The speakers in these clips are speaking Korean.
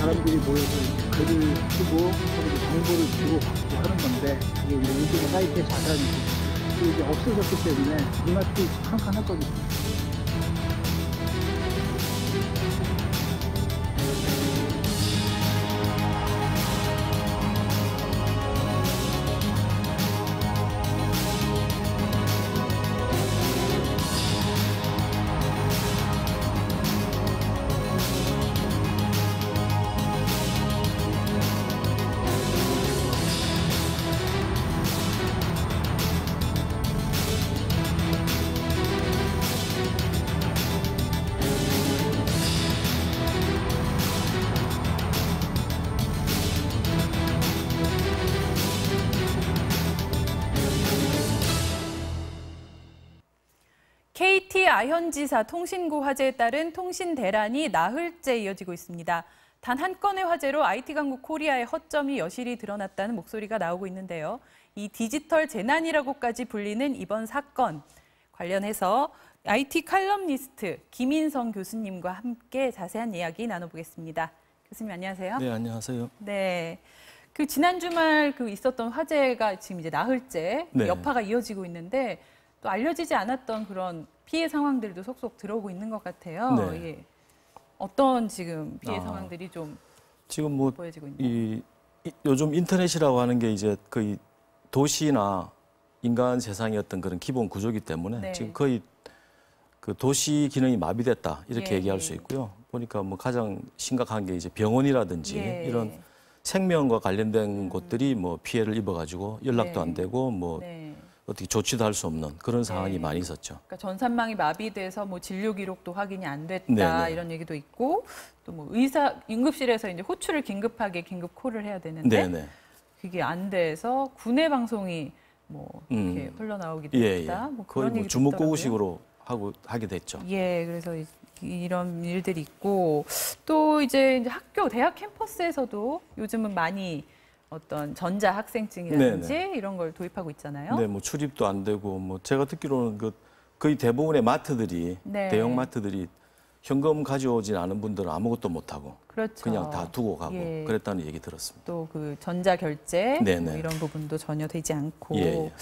사람들이 모여서 글을 쓰고 서로 정보를 주고받고 하는 건데 이게 인터넷 사이트의 자산이고 이게 없어졌기 때문에 눈앞이 캄캄했거든요. KT 아현지사 통신구 화재에 따른 통신 대란이 나흘째 이어지고 있습니다. 단 한 건의 화재로 IT 강국 코리아의 허점이 여실히 드러났다는 목소리가 나오고 있는데요. 이 디지털 재난이라고까지 불리는 이번 사건 관련해서 IT 칼럼니스트 김인성 교수님과 함께 자세한 이야기 나눠보겠습니다. 교수님 안녕하세요. 네, 안녕하세요. 네. 그 지난 주말 있었던 화재가 지금 이제 나흘째 네. 여파가 이어지고 있는데 또 알려지지 않았던 그런 피해 상황들도 속속 들어오고 있는 것 같아요. 네. 예. 어떤 지금 피해 상황들이 좀 지금 뭐 보여지고 있나요? 요즘 인터넷이라고 하는 게 이제 거의 도시나 인간 세상의 어떤 그런 기본 구조이기 때문에 네. 지금 거의 그 도시 기능이 마비됐다 이렇게 예, 얘기할 수 있고요. 보니까 뭐 가장 심각한 게 이제 병원이라든지 예. 이런 생명과 관련된 곳들이 뭐 피해를 입어가지고 연락도 네. 안 되고 뭐 네. 어떻게 조치도 할 수 없는 그런 상황이 네. 많이 있었죠. 그러니까 전산망이 마비돼서 뭐 진료 기록도 확인이 안 됐다 네, 네. 이런 얘기도 있고 또 뭐 의사 응급실에서 이제 호출을 긴급하게 긴급 콜을 해야 되는데 네네. 그게 안 돼서 군의 방송이 뭐 이렇게 흘러나오기도 예, 했다. 예. 뭐 거의 그런 뭐 얘기도 주먹구구식으로 하게 됐죠. 예, 그래서 이런 일들이 있고 또 이제 학교, 대학 캠퍼스에서도 요즘은 많이 어떤 전자 학생증이라든지 네네. 이런 걸 도입하고 있잖아요. 네, 뭐 출입도 안 되고 뭐 제가 듣기로는 거의 대부분의 마트들이 네. 대형 마트들이 현금 가져오진 않은 분들은 아무것도 못 하고 그렇죠. 그냥 다 두고 가고 예. 그랬다는 얘기 들었습니다. 또 그 전자 결제 네네. 뭐 이런 부분도 전혀 되지 않고 예, 예.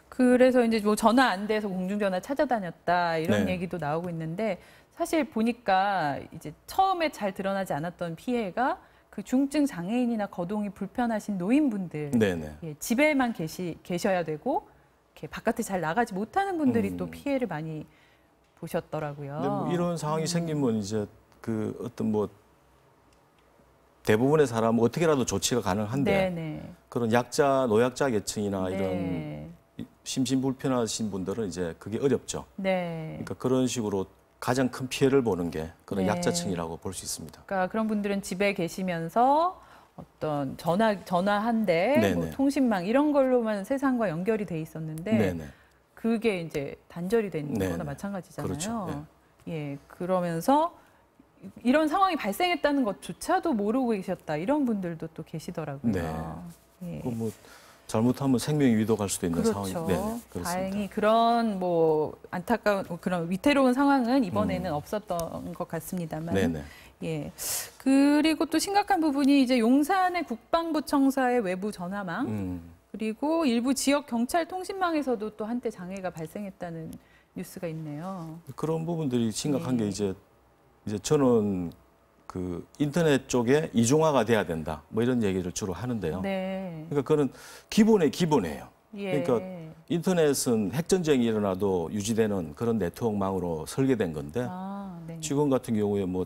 그래서 이제 뭐 전화 안 돼서 공중전화 찾아다녔다 이런 네. 얘기도 나오고 있는데 사실 보니까 이제 처음에 잘 드러나지 않았던 피해가 그 중증 장애인이나 거동이 불편하신 노인분들 네네. 예, 집에만 계셔야 되고 이렇게 바깥에 잘 나가지 못하는 분들이 또 피해를 많이 보셨더라고요. 근데 뭐 이런 상황이 생기면 이제 그 어떤 뭐 대부분의 사람은 어떻게라도 조치가 가능한데 네네. 그런 노약자 계층이나 네. 이런 심신불편하신 분들은 이제 그게 어렵죠. 네. 그러니까 그런 식으로 가장 큰 피해를 보는 게 그런 네. 약자층이라고 볼 수 있습니다. 그러니까 그런 분들은 집에 계시면서 어떤 전화 한 대, 네네. 뭐 통신망 이런 걸로만 세상과 연결이 돼 있었는데 네네. 그게 이제 단절이 된 네네. 거나 마찬가지잖아요. 그렇죠. 예, 그러면서 이런 상황이 발생했다는 것조차도 모르고 계셨다 이런 분들도 또 계시더라고요. 네. 예. 뭐 잘못하면 생명이 위독할 수도 있는 그렇죠. 상황이 그렇습니다. 다행히 그런 뭐 안타까운 그런 위태로운 상황은 이번에는 없었던 것 같습니다만. 네네. 예. 그리고 또 심각한 부분이 이제 용산의 국방부청사의 외부 전화망 그리고 일부 지역 경찰 통신망에서도 또 한때 장애가 발생했다는 뉴스가 있네요. 그런 부분들이 심각한 네. 게 이제 저는 그 인터넷 쪽에 이중화가 돼야 된다. 뭐 이런 얘기를 주로 하는데요. 네. 그러니까 그는 기본의 기본이에요. 예. 그러니까 인터넷은 핵전쟁이 일어나도 유지되는 그런 네트워크망으로 설계된 건데 네. 지금 같은 경우에 뭐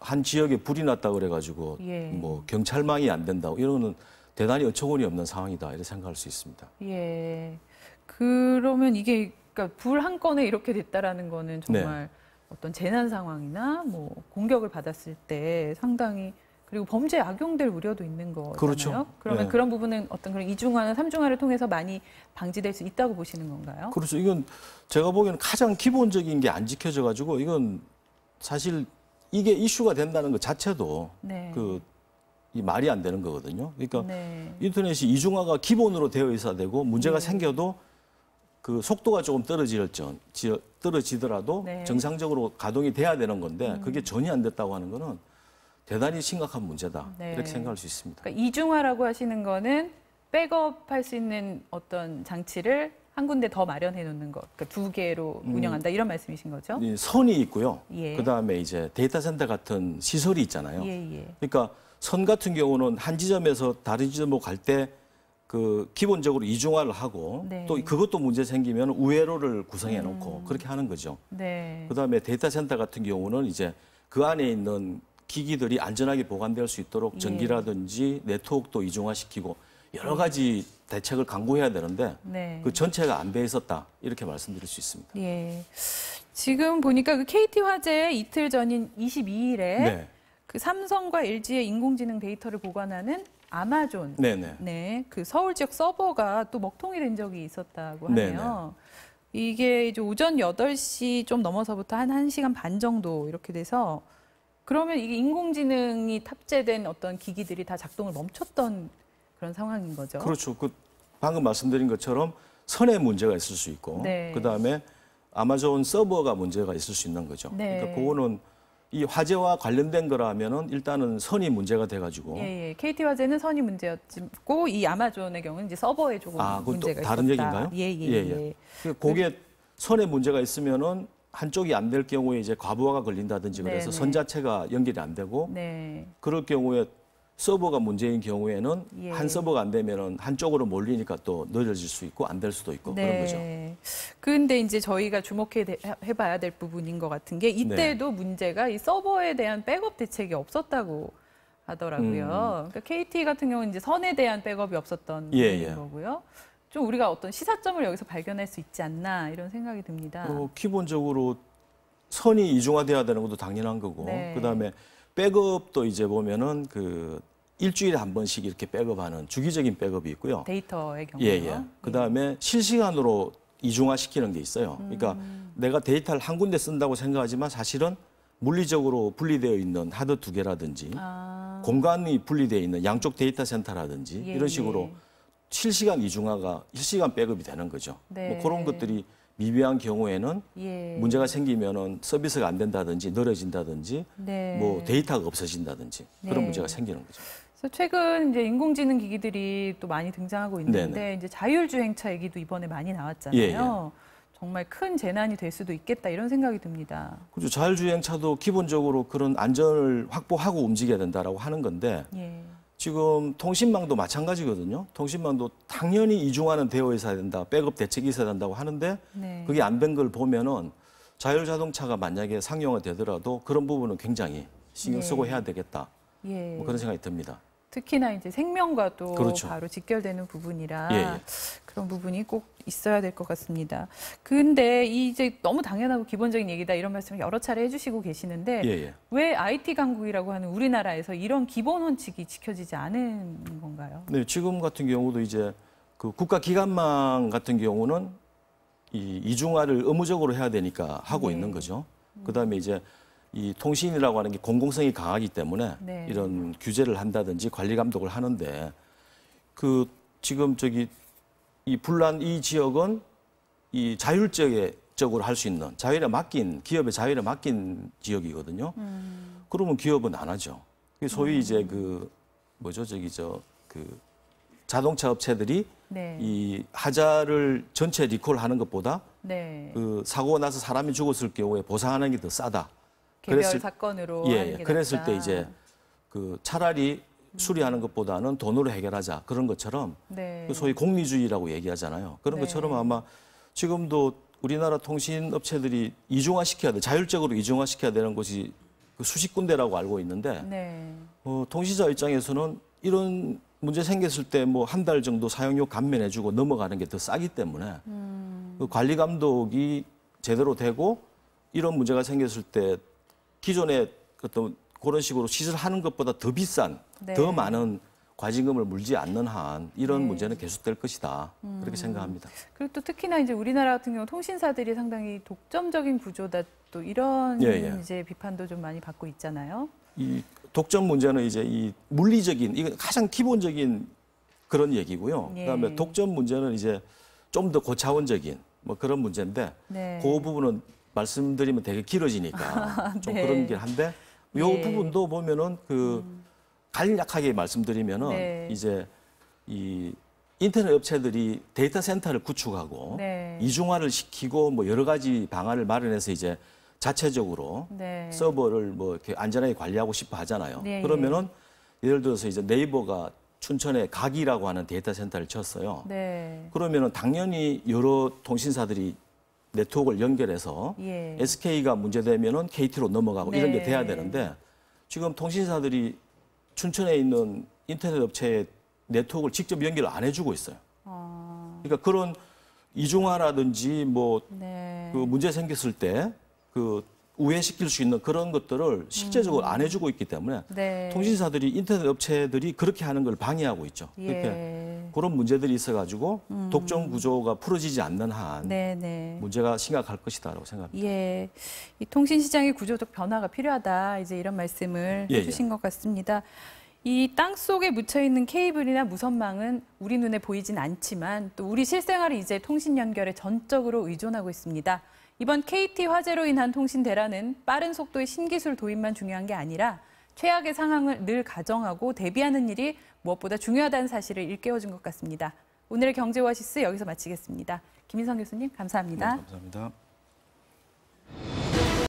한 지역에 불이 났다 그래가지고 예. 뭐 경찰망이 안 된다고 이러는 대단히 어처구니 없는 상황이다 이렇게 생각할 수 있습니다. 예. 그러면 이게 그러니까 불 한 건에 이렇게 됐다라는 거는 정말 어떤 재난 상황이나 뭐 공격을 받았을 때 상당히 그리고 범죄에 악용될 우려도 있는 거잖아요. 그렇죠. 그러면 네. 그런 부분은 어떤 그런 이중화나 삼중화를 통해서 많이 방지될 수 있다고 보시는 건가요? 그렇죠. 이건 제가 보기에는 가장 기본적인 게 안 지켜져 가지고 이건 사실 이게 이슈가 된다는 것 자체도 네. 이 말이 안 되는 거거든요. 그러니까 네. 인터넷이 이중화가 기본으로 되어 있어야 되고 문제가 생겨도 그 속도가 조금 떨어지더라도 네. 정상적으로 가동이 돼야 되는 건데 그게 전혀 안 됐다고 하는 거는 대단히 심각한 문제다. 네. 이렇게 생각할 수 있습니다. 그러니까 이중화라고 하시는 거는 백업할 수 있는 어떤 장치를 한 군데 더 마련해 놓는 것, 그러니까 두 개로 운영한다 이런 말씀이신 거죠? 이 선이 있고요. 예. 그다음에 이제 데이터 센터 같은 시설이 있잖아요. 예. 그러니까 선 같은 경우는 한 지점에서 다른 지점으로 갈 때 그 기본적으로 이중화를 하고 네. 또 그것도 문제 생기면 우회로를 구성해 놓고 그렇게 하는 거죠. 네. 그다음에 데이터 센터 같은 경우는 이제 그 안에 있는 기기들이 안전하게 보관될 수 있도록 예. 전기라든지 네트워크도 이중화시키고 여러 가지 대책을 강구해야 되는데 네. 그 전체가 안 돼 있었다 이렇게 말씀드릴 수 있습니다. 예. 지금 보니까 그 KT 화재 이틀 전인 22일에 네, 그 삼성과 LG의 인공지능 데이터를 보관하는 아마존, 네네. 네, 그 서울 지역 서버가 또 먹통이 된 적이 있었다고 하네요. 이게 이제 오전 8시 좀 넘어서부터 한 1시간 반 정도 이렇게 돼서 그러면 이게 인공지능이 탑재된 어떤 기기들이 다 작동을 멈췄던 그런 상황인 거죠. 그렇죠. 그 방금 말씀드린 것처럼 선에 문제가 있을 수 있고, 네. 그다음에 아마존 서버가 문제가 있을 수 있는 거죠. 네. 그러니까 그거는 이 화재와 관련된 거라면은 일단은 선이 문제가 돼가지고. 예. KT 화재는 선이 문제였고 이 아마존의 경우는 이제 서버에 조금 그것도 문제가 다른 있었다. 얘기인가요? 예. 그게 선에 문제가 있으면은 한쪽이 안 될 경우에 이제 과부하가 걸린다든지 그래서 네네. 선 자체가 연결이 안 되고 네. 그럴 경우에 서버가 문제인 경우에는 예. 한 서버가 안 되면은 한쪽으로 몰리니까 또 늦어질 수 있고 안 될 수도 있고 그런 거죠. 근데 이제 저희가 주목해봐야 될 부분인 것 같은 게 이때도 문제가 이 서버에 대한 백업 대책이 없었다고 하더라고요. 그러니까 KT 같은 경우는 이제 선에 대한 백업이 없었던 부분인 거고요. 좀 우리가 어떤 시사점을 여기서 발견할 수 있지 않나 이런 생각이 듭니다. 기본적으로 선이 이중화돼야 되는 것도 당연한 거고 네. 그다음에 백업도 이제 보면은 그 일주일에 한 번씩 이렇게 백업하는 주기적인 백업이 있고요. 데이터의 경우요. 그다음에 실시간으로 이중화시키는 게 있어요. 그러니까 내가 데이터를 한 군데 쓴다고 생각하지만 사실은 물리적으로 분리되어 있는 하드 두 개라든지 공간이 분리되어 있는 양쪽 데이터 센터라든지 이런 식으로 실시간 이중화가 실시간 백업이 되는 거죠. 네. 뭐 그런 것들이 미비한 경우에는 문제가 생기면은 서비스가 안 된다든지 늘어진다든지 뭐 데이터가 없어진다든지 그런 문제가 생기는 거죠. 그래서 최근 이제 인공지능 기기들이 또 많이 등장하고 있는데 이제 자율주행차 얘기도 이번에 많이 나왔잖아요. 정말 큰 재난이 될 수도 있겠다 이런 생각이 듭니다. 그렇죠. 자율주행차도 기본적으로 그런 안전을 확보하고 움직여야 된다라고 하는 건데 지금 통신망도 마찬가지거든요. 통신망도 당연히 이중화는 되어 있어야 된다. 백업 대책이 있어야 된다고 하는데 그게 안 된 걸 보면은 자율자동차가 만약에 상용화되더라도 그런 부분은 굉장히 신경 쓰고 해야 되겠다. 뭐 그런 생각이 듭니다. 특히나 이제 생명과도 그렇죠. 바로 직결되는 부분이라 그런 부분이 꼭 있어야 될 것 같습니다. 근데 이제 너무 당연하고 기본적인 얘기다 이런 말씀을 여러 차례 해주시고 계시는데 왜 IT 강국이라고 하는 우리나라에서 이런 기본 원칙이 지켜지지 않은 건가요? 네, 지금 같은 경우도 이제 그 국가기관망 같은 경우는 이 이중화를 의무적으로 해야 되니까 하고 있는 거죠. 그다음에 이제 이 통신이라고 하는 게 공공성이 강하기 때문에 이런 규제를 한다든지 관리 감독을 하는데 그 지금 이 불난 이 지역은 이 자율적으로 할 수 있는 자율에 맡긴 기업의 자율에 맡긴 지역이거든요. 그러면 기업은 안 하죠. 소위 이제 그 뭐죠 그 자동차 업체들이 이 하자를 전체 리콜하는 것보다 그 사고가 나서 사람이 죽었을 경우에 보상하는 게 더 싸다. 개별 사건으로 하는 게 그랬을 낫다. 때 이제 그 차라리 수리하는 것보다는 돈으로 해결하자 그런 것처럼 그 소위 공리주의라고 얘기하잖아요. 그런 것처럼 아마 지금도 우리나라 통신 업체들이 이중화시켜야 돼, 자율적으로 이중화시켜야 되는 곳이 그 수십 군데라고 알고 있는데 통신사 입장에서는 이런 문제 생겼을 때 뭐 한 달 정도 사용료 감면해주고 넘어가는 게 더 싸기 때문에 그 관리 감독이 제대로 되고 이런 문제가 생겼을 때 기존에 어떤 그런 식으로 시설하는 것보다 더 비싼, 더 많은 과징금을 물지 않는 한 이런 문제는 계속될 것이다. 그렇게 생각합니다. 그리고 또 특히나 이제 우리나라 같은 경우 통신사들이 상당히 독점적인 구조다 또 이런 이제 비판도 좀 많이 받고 있잖아요. 이 독점 문제는 이제 이 물리적인 이건 가장 기본적인 그런 얘기고요. 그다음에 독점 문제는 이제 좀 더 고차원적인 뭐 그런 문제인데 그 부분은 말씀드리면 되게 길어지니까 좀 그런 게 한데 요 예. 부분도 보면은 간략하게 말씀드리면은 네. 이제 이 인터넷 업체들이 데이터 센터를 구축하고 네. 이중화를 시키고 뭐 여러 가지 방안을 마련해서 이제 자체적으로 네. 서버를 뭐 이렇게 안전하게 관리하고 싶어 하잖아요. 네. 그러면은 예를 들어서 이제 네이버가 춘천에 각이라고 하는 데이터 센터를 쳤어요. 네. 그러면은 당연히 여러 통신사들이 네트워크를 연결해서 예. SK가 문제되면은 KT로 넘어가고 이런 게 네. 돼야 되는데 지금 통신사들이 춘천에 있는 인터넷 업체에 네트워크를 직접 연결을 안 해주고 있어요. 그러니까 그런 이중화라든지 뭐 네. 그 문제 생겼을 때 우회시킬 수 있는 그런 것들을 실제적으로 안 해주고 있기 때문에 네. 통신사들이 인터넷 업체들이 그렇게 하는 걸 방해하고 있죠. 그렇게 예. 그런 문제들이 있어가지고 독점 구조가 풀어지지 않는 한 네네. 문제가 심각할 것이다라고 생각합니다. 예, 이 통신 시장의 구조적 변화가 필요하다. 이제 이런 말씀을 예, 해주신 것 같습니다. 이 땅 속에 묻혀 있는 케이블이나 무선망은 우리 눈에 보이진 않지만 또 우리 실생활이 이제 통신 연결에 전적으로 의존하고 있습니다. 이번 KT 화재로 인한 통신 대란은 빠른 속도의 신기술 도입만 중요한 게 아니라 최악의 상황을 늘 가정하고 대비하는 일이 무엇보다 중요하다는 사실을 일깨워준 것 같습니다. 오늘의 경제 오아시스 여기서 마치겠습니다. 김인성 교수님 감사합니다. 네, 감사합니다.